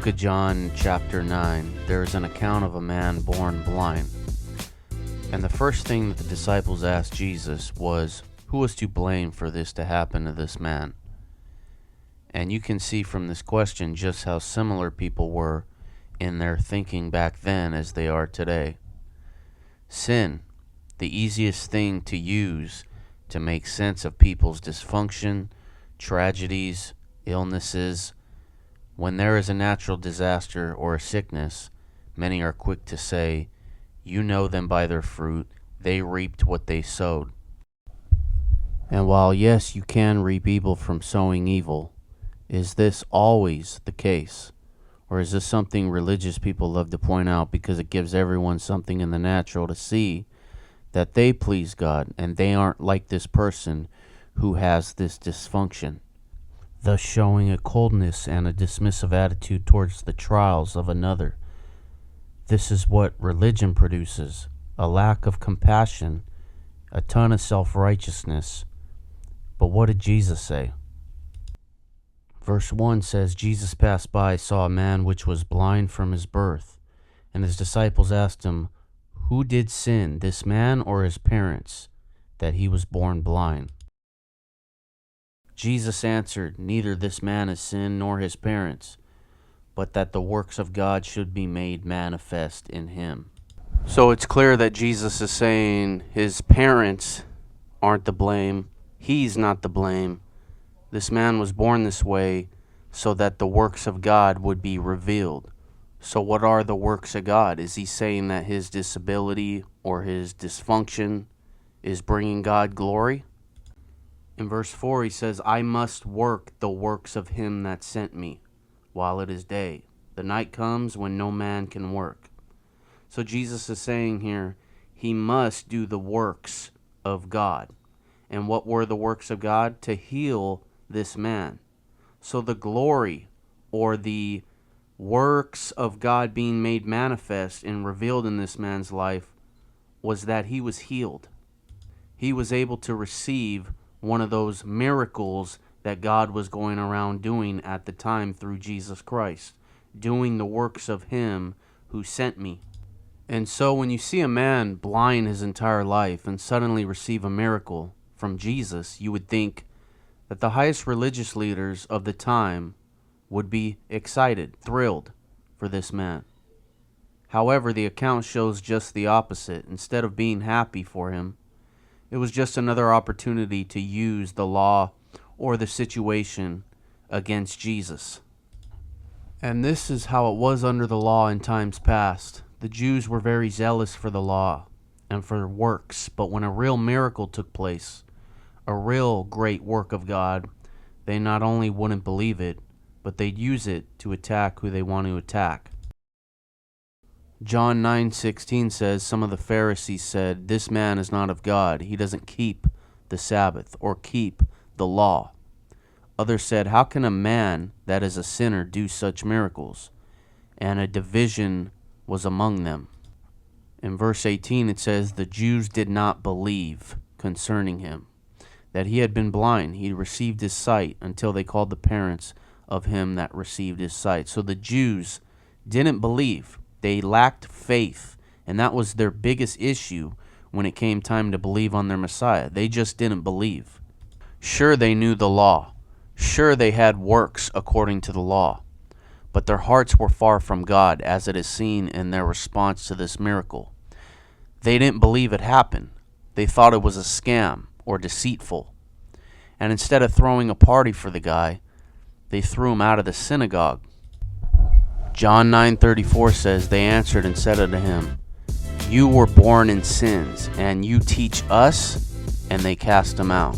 book of John, chapter 9, there is an account of a man born blind. And the first thing that the disciples asked Jesus was, who was to blame for this to happen to this man? And you can see from this question just how similar people were in their thinking back then as they are today. Sin, the easiest thing to use to make sense of people's dysfunction, tragedies, illnesses. When there is a natural disaster or a sickness, many are quick to say, "You know them by their fruit, they reaped what they sowed." And while yes, you can reap evil from sowing evil, is this always the case? Or is this something religious people love to point out because it gives everyone something in the natural to see that they please God and they aren't like this person who has this dysfunction, thus showing a coldness and a dismissive attitude towards the trials of another. This is what religion produces, a lack of compassion, a ton of self-righteousness. But what did Jesus say? Verse 1 says, Jesus passed by, saw a man which was blind from his birth, and his disciples asked him, who did sin, this man or his parents, that he was born blind? Jesus answered, neither this man has sinned nor his parents, but that the works of God should be made manifest in him. So it's clear that Jesus is saying his parents aren't to blame. He's not to blame. This man was born this way so that the works of God would be revealed. So what are the works of God? Is he saying that his disability or his dysfunction is bringing God glory? In verse 4 he says, I must work the works of him that sent me while it is day. The night comes when no man can work. So Jesus is saying here, he must do the works of God. And what were the works of God? To heal this man. So the glory or the works of God being made manifest and revealed in this man's life was that he was healed. He was able to receive one of those miracles that God was going around doing at the time through Jesus Christ, doing the works of him who sent me. And so when you see a man blind his entire life and suddenly receive a miracle from Jesus, you would think that the highest religious leaders of the time would be excited, thrilled for this man. However, the account shows just the opposite. Instead of being happy for him, it was just another opportunity to use the law or the situation against Jesus. And this is how it was under the law in times past. The Jews were very zealous for the law and for works, but when a real miracle took place, a real great work of God, they not only wouldn't believe it, but they'd use it to attack who they want to attack. John 9:16 says, some of the Pharisees said, this man is not of God. He doesn't keep the Sabbath or keep the law. Others said, how can a man that is a sinner do such miracles? And a division was among them. In verse 18 it says, the Jews did not believe concerning him, that he had been blind. He received his sight until they called the parents of him that received his sight. So the Jews didn't believe. They lacked faith, and that was their biggest issue when it came time to believe on their Messiah. They just didn't believe. Sure, they knew the law. Sure, they had works according to the law. But their hearts were far from God, as it is seen in their response to this miracle. They didn't believe it happened. They thought it was a scam or deceitful. And instead of throwing a party for the guy, they threw him out of the synagogue. John 9:34 says, they answered and said unto him, you were born in sins, and you teach us? And they cast him out.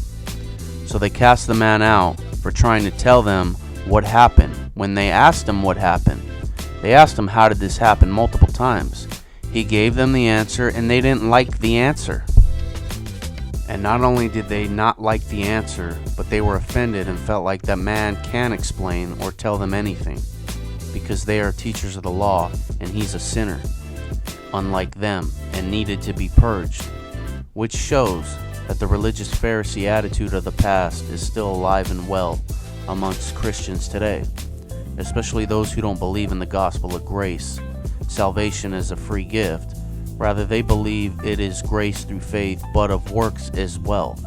So they cast the man out for trying to tell them what happened. When they asked him what happened, they asked him, how did this happen, multiple times. He gave them the answer, and they didn't like the answer. And not only did they not like the answer, but they were offended and felt like that man can't explain or tell them anything, because they are teachers of the law, and he's a sinner, unlike them, and needed to be purged, which shows that the religious Pharisee attitude of the past is still alive and well amongst Christians today. especially those who don't believe in the gospel of grace, salvation is a free gift. Rather, they believe it is grace through faith, but of works as well.